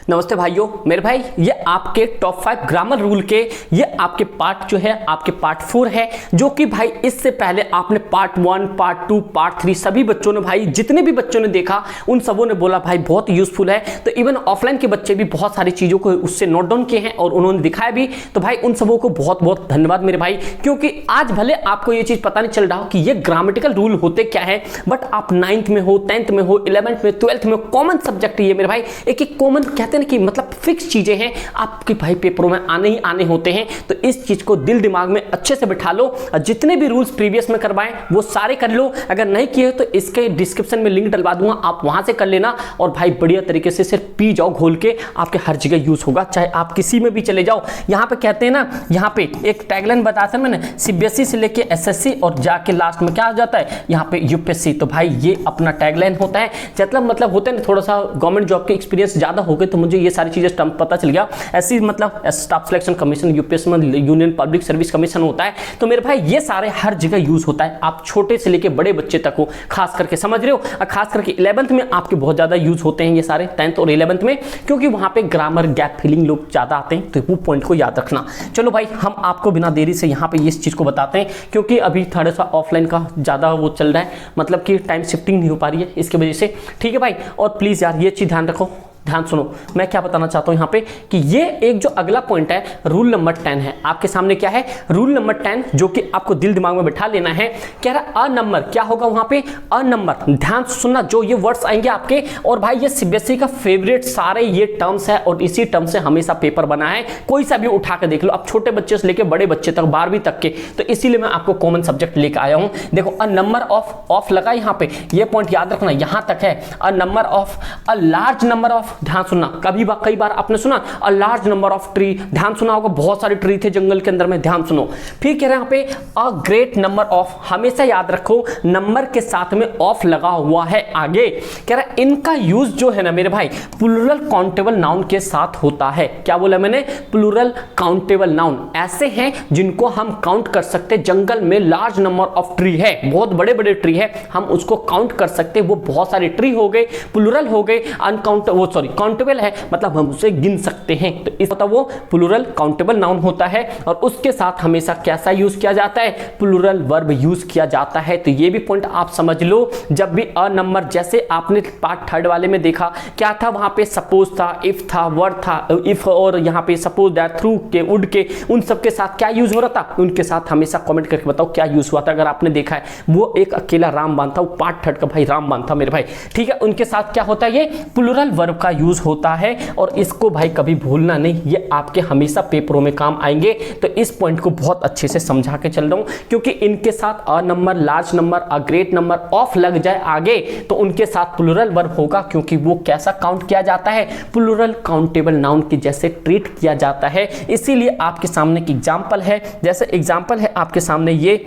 नमस्ते भाइयों, मेरे भाई ये आपके टॉप 5 ग्रामर रूल के ये आपके पार्ट जो है आपके पार्ट 4 है, जो कि भाई इससे पहले आपने पार्ट 1, पार्ट 2, पार्ट 3 सभी बच्चों ने भाई जितने भी बच्चों ने देखा उन सबों ने बोला भाई बहुत यूजफुल है। तो इवन ऑफलाइन के बच्चे भी बहुत सारी चीज़ों को उससे नोट डाउन किए हैं और उन्होंने दिखाया भी। तो भाई उन सबों को बहुत बहुत धन्यवाद मेरे भाई, क्योंकि आज भले आपको ये चीज़ पता नहीं चल रहा हो कि ये ग्रामेटिकल रूल होते क्या है, बट आप 9th में हो, 10th में हो, 11th में, 12th में कॉमन सब्जेक्ट है ये मेरे भाई। एक कॉमन कहते हैं ना कि मतलब फिक्स चीजें हैं आपके भाई पेपरों में आने ही आने होते हैं। तो इस चीज को दिल दिमाग में अच्छे से बिठा लो और जितने भी रूल्स प्रीवियस में करवाएं वो सारे कर लो। अगर नहीं किए तो इसके डिस्क्रिप्शन में लिंक डलवा दूंगा, आप वहां से कर लेना और भाई बढ़िया तरीके से सिर्फ पी जाओ घोल के, आपके हर जगह यूज होगा, चाहे आप किसी में भी चले जाओ। यहाँ पे कहते हैं ना, यहाँ पे एक टैगलाइन बताते हैं मैंने, सीबीएसई से लेके एसएससी और जाके लास्ट में क्या हो जाता है यहाँ पे यूपीएससी। तो भाई ये अपना टैगलाइन होता है, मतलब होता है ना थोड़ा सा गवर्नमेंट जॉब के एक्सपीरियंस ज्यादा हो गए तो मुझे ये सारी चीजें टर्म पता चल गया। ऐसी मतलब स्टाफ सिलेक्शन कमीशन, यूपीएससी में यूनियन पब्लिक सर्विस कमीशन होता है। तो मेरे भाई ये सारे हर जगह यूज होता है, आप छोटे से लेके बड़े बच्चे तक हो, खास करके समझ रहे हो। और खास करके 11th में आपके बहुत ज्यादा यूज होते हैं ये सारे, 10th और 11th में, क्योंकि वहां पे ग्रामर गैप फिलिंग लोग ज्यादा आते हैं। तो वो पॉइंट को याद रखना। चलो भाई हम आपको बिना देरी से यहाँ पे इस चीज को बताते हैं, क्योंकि अभी थोड़ा सा ऑफलाइन का ज्यादा वो चल रहा है, मतलब कि टाइम शिफ्टिंग नहीं हो पा रही है इसकी वजह से। ठीक है भाई, और प्लीज यार ये चीज ध्यान रखो, ध्यान सुनो मैं क्या बताना चाहता हूं यहाँ पे कि ये एक जो अगला पॉइंट है रूल नंबर 10 है आपके सामने। क्या है रूल नंबर 10 जो कि आपको दिल दिमाग में बिठा लेना है। कह रहा अ नंबर क्या होगा वहां पे, अ नंबर। ध्यान सुनना जो ये वर्ड्स आएंगे आपके, और भाई ये सीबीएसई का फेवरेट सारे ये टर्म्स है और इसी टर्म से हमेशा पेपर बना है। कोई सा भी उठा के देख लो, अब छोटे बच्चे से लेके बड़े बच्चे तक 12वीं तक के। तो इसीलिए मैं आपको कॉमन सब्जेक्ट लेकर आया हूं। देखो अ नंबर ऑफ लगा यहाँ पे, ये पॉइंट याद रखना, यहां तक है a number of, a large number of. ध्यान सुनना, कई बार आपने सुना अ लार्ज नंबर ऑफ ट्री, ध्यान सुना होगा बहुत सारे ट्री थे जंगल के अंदर में, ध्यान सुनो। फिर कह रहे हैं यहाँ पे अ ग्रेट नंबर ऑफ, हमेशा याद रखो नंबर के साथ में ऑफ लगा हुआ है आगे। कह रहा है इनका यूज जो है ना मेरे भाई प्लूरल काउंटेबल नाउन के साथ होता है। क्या बोला मैंने, प्लूरल काउंटेबल नाउन ऐसे हैं जिनको हम काउंट कर सकते। जंगल में लार्ज नंबर ऑफ ट्री है, बहुत बड़े बड़े ट्री है, हम उसको काउंट कर सकते। वो बहुत सारे ट्री हो गए, प्लूरल हो गए, काउंटेबल है मतलब हम उसे गिन सकते हैं। तो इस होता वो प्लूरल काउंटेबल नाउन होता है, और उसके साथ हमेशा कैसा यूज किया जाता है, प्लूरल वर्ब यूज किया जाता है। तो ये भी पॉइंट आप समझ लो। जब भी अ नंबर, जैसे आपने पार्ट 3 वाले में देखा क्या था, वहां पे सपोज था, इफ था, वर्ड था, इफ, और यहाँ पे सपोज दैट, थ्रू के, वुड के, उन सब के साथ क्या यूज हो रहा था, उनके साथ हमेशा कमेंट करके बताओ क्या यूज हुआ था। अगर आपने देखा है वो एक अकेला रामबाण था, वो पार्ट 3 का भाई रामबाण था मेरे भाई। ठीक है, उनके साथ क्या होता है, ये प्लूरल वर्ब का यूज होता है, और इसको भाई कभी भूलना नहीं, ये आपके हमेशा पेपरों में काम आएंगे। तो इस पॉइंट को बहुत अच्छे से समझा के चल रहा हूं, क्योंकि इनके साथ a number, large number, a great number, of लग जाए आगे तो उनके साथ प्लूरल वर्ब होगा, क्योंकि वो कैसा काउंट किया जाता है, प्लूरल काउंटेबल नाउन की जैसे ट्रीट किया जाता है। इसीलिए आपके सामने एक एग्जांपल है, जैसे एग्जांपल है आपके सामने ये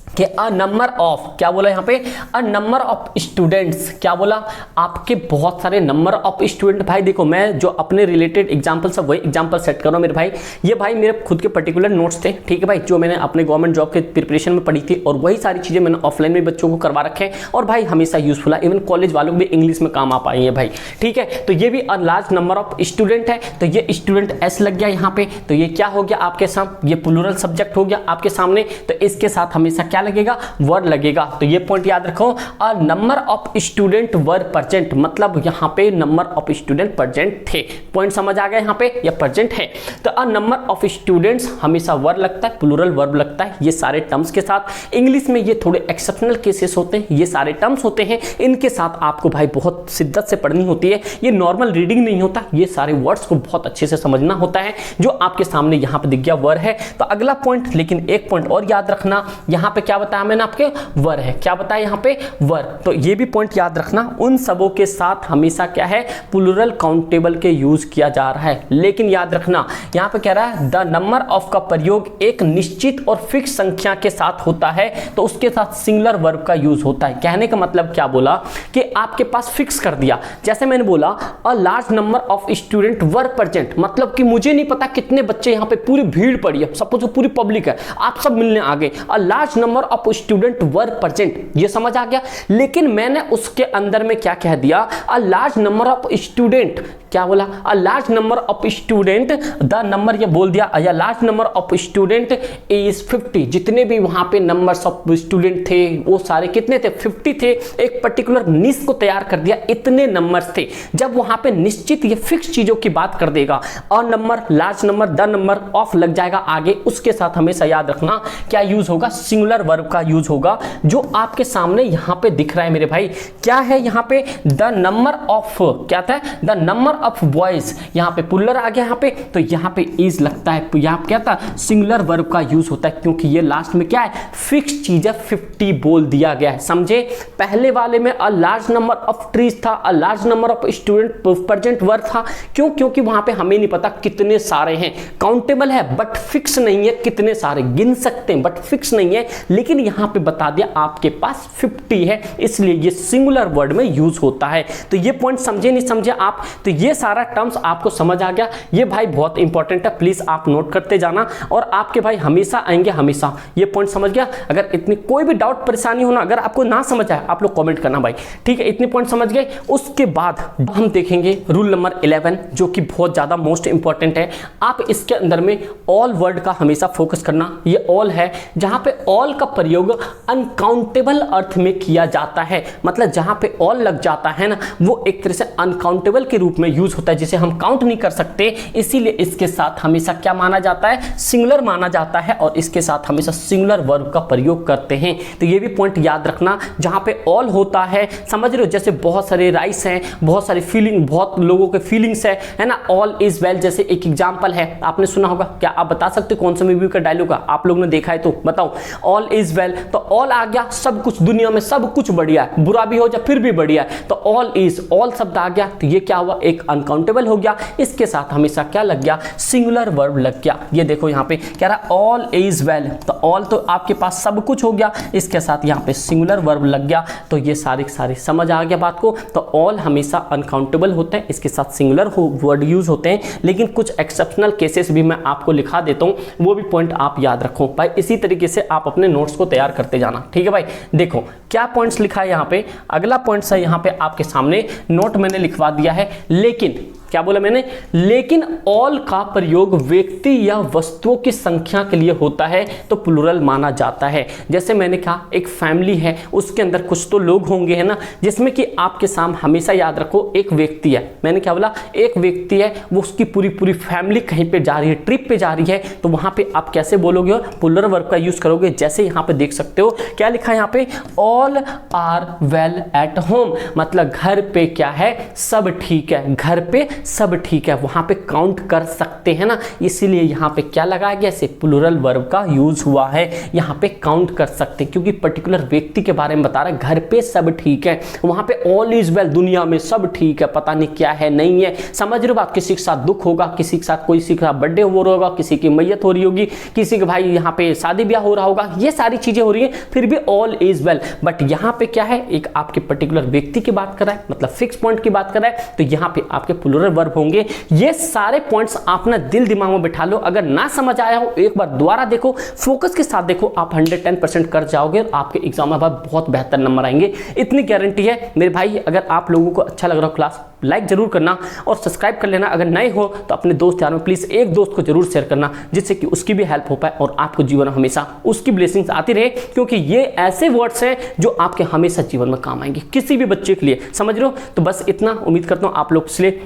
कि अ नंबर ऑफ, क्या बोला यहाँ पे, अ नंबर ऑफ स्टूडेंट्स। क्या बोला, आपके बहुत सारे नंबर ऑफ स्टूडेंट। भाई देखो मैं जो अपने रिलेटेड एग्जांपल सब वही एग्जांपल सेट कर रहा हूँ मेरे भाई। ये भाई मेरे खुद के पर्टिकुलर नोट्स थे, ठीक है भाई, जो मैंने अपने गवर्नमेंट जॉब के प्रिपरेशन में पढ़ी थी, और वही सारी चीजें मैंने ऑफलाइन में बच्चों को करवा रखे हैं, और भाई हमेशा यूजफुल है। इवन कॉलेज वालों को भी इंग्लिश में काम आ पाए हैं भाई। ठीक है, तो ये भी अ लार्ज नंबर ऑफ स्टूडेंट है, तो ये स्टूडेंट एस लग गया यहाँ पे। तो ये क्या हो गया आपके सामने, ये प्लूरल सब्जेक्ट हो गया आपके सामने। तो इसके साथ हमेशा क्या लगेगा, वर्ड लगेगा। तो ये पॉइंट याद रखो, a number of student were present, मतलब यहां पे नंबर ऑफ स्टूडेंट प्रेजेंट थे। पॉइंट समझ आ गया, यहां पे ये प्रेजेंट है। तो अ नंबर ऑफ स्टूडेंट्स हमेशा वर्ड लगता है, प्लूरल वर्ब लगता है, ये सारे टर्म्स के साथ। इंग्लिश में ये थोड़े एक्सेप्शनल केसेस होते हैं, ये सारे टर्म्स होते हैं, इनके साथ आपको भाई बहुत शिद्दत से पढ़नी होती है। ये नॉर्मल रीडिंग नहीं होता, ये सारे वर्ड्स को बहुत अच्छे से समझना होता है, जो आपके सामने यहां पे दिख गया वर्ड है। तो अगला पॉइंट, लेकिन एक पॉइंट और याद रखना, यहां पे क्या बताया मैंने आपके, वर है। क्या बताया यहाँ पे, वर। तो ये भी पॉइंट याद रखना, उन सबों के साथ हमेशा क्या है, प्लूरल काउंटेबल के यूज किया जा रहा है। लेकिन याद रखना यहाँ पे कह रहा है द नंबर ऑफ का प्रयोग एक निश्चित और फिक्स संख्या के साथ होता है, तो उसके साथ सिंगुलर वर्ब का यूज होता है। कहने का मतलब क्या बोला कि आपके पास फिक्स कर दिया, जैसे मैंने बोला अ large number of student were present, मतलब कि मुझे नहीं पता कितने बच्चे यहाँ पे, पूरी भीड़ पड़ी है, सपोज पूरी पब्लिक है, आप सब मिलने आ गए, अ large number of student were present, ये समझ आ गया। लेकिन मैंने उसके अंदर में क्या कह दिया, अ लार्ज नंबर ऑफ स्टूडेंट, क्या बोला, अ large number of student, the number ये बोल दिया, या large number of student is 50, जितने भी वहां पे नंबर्स ऑफ स्टूडेंट थे वो सारे कितने थे, 50 थे। एक पर्टिकुलर निश को तैयार कर दिया, इतने नंबर्स थे। जब वहां पे निश्चित ये फिक्स चीजों की बात कर देगा, a number, large number, the number, of लग जाएगा आगे, उसके साथ हमेशा याद रखना क्या यूज होगा, सिंगुलर वर्ब का यूज होगा, जो आपके सामने यहां पे दिख रहा है मेरे भाई। क्या है यहां पे, द नंबर ऑफ, क्या था, द नंबर ऑफ बॉयज, यहां पे पुलर आ गया यहां पे, तो यहां पे इज लगता है, यहां क्या था, सिंगुलर वर्ब का यूज होता है, क्योंकि ये लास्ट में क्या है, फिक्स चीज है, 50 बोल दिया गया है। समझे, पहले वाले में a large number of trees था, a large number of student present verb था, क्यों, क्योंकि वहां पे हमें नहीं पता कितने सारे हैं, काउंटेबल है बट फिक्स नहीं है, कितने सारे गिन सकते हैं बट फिक्स नहीं है, लेकिन यहां पे बता दिया आपके पास 50 है, इसलिए ये सिंगुलर वर्ड में यूज होता है। तो ये पॉइंट समझे नहीं समझे आप, तो ये सारा टर्म्स आपको समझ आ गया, ये भाई बहुत इंपॉर्टेंट है, प्लीज आप नोट करते जाना, और आपके भाई हमेशा आएंगे, हमेशा। ये पॉइंट समझ गया, अगर इतनी कोई भी डाउट परेशानी हो ना, अगर आपको ना समझ आए आप लोग कमेंट करना भाई, ठीक है, इतने पॉइंट समझ गए। उसके बाद हम देखेंगे रूल नंबर 11, जो कि बहुत ज्यादा मोस्ट इंपॉर्टेंट है। आप इसके अंदर में ऑल वर्ड का हमेशा फोकस करना, ये ऑल है, जहां पे ऑल का प्रयोग अनकाउंटेबल अर्थ में किया जाता है, मतलब जहां पे ऑल लग जाता है ना, वो एक तरह से अनकाउंटेबल के रूप में यूज होता है, जिसे हम काउंट नहीं कर सकते, इसीलिए इसके साथ हमेशा क्या माना जाता है, सिंगुलर माना जाता है, और इसके साथ हमेशा सिंगुलर वर्ब का प्रयोग करते हैं। तो ये भी पॉइंट याद रखना, जहां पे ऑल होता है, समझ रहे हो, जैसे बहुत सारे राइस हैं, बहुत सारी फीलिंग, बहुत लोगों के फीलिंग्स है ना, ऑल इज वेल जैसे एक एग्जांपल है, आपने सुना होगा, क्या आप बता सकते हो कौन सा मूवी का डायलॉग है, आप लोगों ने देखा है तो बताओ, ऑल इज वेल, तो ऑल आ गया, सब कुछ दुनिया में सब कुछ बढ़िया है, बुरा भी हो जाए फिर भी बढ़िया है, तो ऑल इज, ऑल शब्द आ गया, तो ये क्या हुआ, एक अनकाउंटेबल हो गया, इसके साथ हमेशा क्या लग गया, सिंगुलर वर्ब लग गया। ये देखो यहाँ पे कह रहा ऑल इज वेल, तो ऑल तो आपके पास सब कुछ हो गया, इसके साथ यहाँ पे सिंगुलर वर्ब लग गया, तो ये सारी समझ आ गया बात को। तो ऑल हमेशा अनकाउंटेबल होते हैं, इसके साथ सिंगुलर वर्ड यूज होते हैं, लेकिन कुछ एक्सेप्शनल केसेस भी मैं आपको लिखा देता हूं, वो भी पॉइंट आप याद रखो भाई। इसी तरीके से आप अपने नोट्स को तैयार करते जाना, ठीक है भाई। देखो क्या पॉइंट्स लिखा है यहाँ पे, अगला पॉइंट्स है यहाँ पे आपके सामने, नोट मैंने लिखवा दिया है, लेकिन क्या बोला मैंने, लेकिन ऑल का प्रयोग व्यक्ति या वस्तुओं की संख्या के लिए होता है तो प्लूरल माना जाता है। जैसे मैंने कहा एक फैमिली है, उसके अंदर कुछ तो लोग होंगे है ना, जिसमें कि आपके सामने हमेशा याद रखो एक व्यक्ति है, मैंने क्या बोला, एक व्यक्ति है, वो उसकी पूरी फैमिली कहीं पे जा रही है, ट्रिप पे जा रही है, तो वहां पे आप कैसे बोलोगे, प्लूरल वर्ब का यूज करोगे। जैसे यहाँ पे देख सकते हो क्या लिखा है यहाँ पे, all are well at home, मतलब घर पे क्या है, सब ठीक है, घर पे सब ठीक है, वहां पे काउंट कर सकते हैं ना, इसीलिए यहां पे क्या लगाया गया, ऐसे प्लूरल वर्ब का यूज हुआ है, यहां पे काउंट कर सकते हैं, क्योंकि पर्टिकुलर व्यक्ति के बारे में बता रहा है, घर पे सब ठीक है, वहां पे ऑल इज वेल, दुनिया में सब ठीक है, पता नहीं क्या है नहीं है, समझ रहे हो बात। किसी के साथ दुख होगा, किसी के साथ कोई सी का बर्थडे हो रहा होगा, किसी की मैयत हो रही होगी, किसी के भाई यहाँ पे शादी ब्याह हो रहा होगा, ये सारी चीजें हो रही है, फिर भी ऑल इज वेल। बट यहाँ पे क्या है, एक आपके पर्टिकुलर व्यक्ति की बात कर रहा है, मतलब फिक्स पॉइंट की बात कर रहा है, तो यहाँ पे आपके प्लूरल वर्ब होंगे। ये सारे पॉइंट्स आप ना दिल दिमाग में बिठा लो, अगर ना समझ आया हो एक बार दोबारा देखो, फोकस के साथ देखो, आप 110% कर जाओगे और आपके एग्जाम में बहुत बेहतर नंबर आएंगे, इतनी गारंटी है मेरे भाई। अगर आप लोगों को अच्छा लग रहा हो क्लास, लाइक जरूर करना और सब्सक्राइब कर लेना, अगर नए हो तो अपने दोस्त यारों में प्लीज एक दोस्त को जरूर शेयर करना, जिससे कि उसकी भी हेल्प हो पाए और आपको जीवन में हमेशा उसकी ब्लेसिंग्स आती रहे, क्योंकि ये ऐसे वर्ड्स हैं जो आपके हमेशा जीवन में काम आएंगे, किसी भी बच्चे के लिए, समझ रहे हो। तो बस इतना उम्मीद करता हूँ आप लोग इसलिए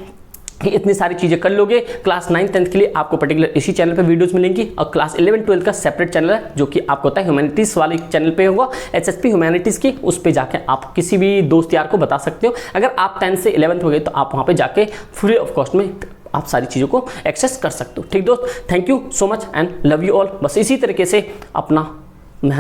कि इतनी सारी चीजें कर लोगे। क्लास 9th 10th के लिए आपको पर्टिकुलर इसी चैनल पे वीडियोस मिलेंगी, और क्लास 11 12 का सेपरेट चैनल है, जो कि आपको होता है ह्यूमैनिटीज वाले चैनल पे होगा, एचएसपी ह्यूमैनिटीज की, उस पे जाके आप किसी भी दोस्त यार को बता सकते हो। अगर आप 10th से 11th हो गए तो आप वहां पे जाके फ्री ऑफ कॉस्ट में आप सारी चीज़ों को एक्सेस कर सकते हो। ठीक दोस्त, thank you so much and love you all. बस इसी तरीके से अपना मेहनत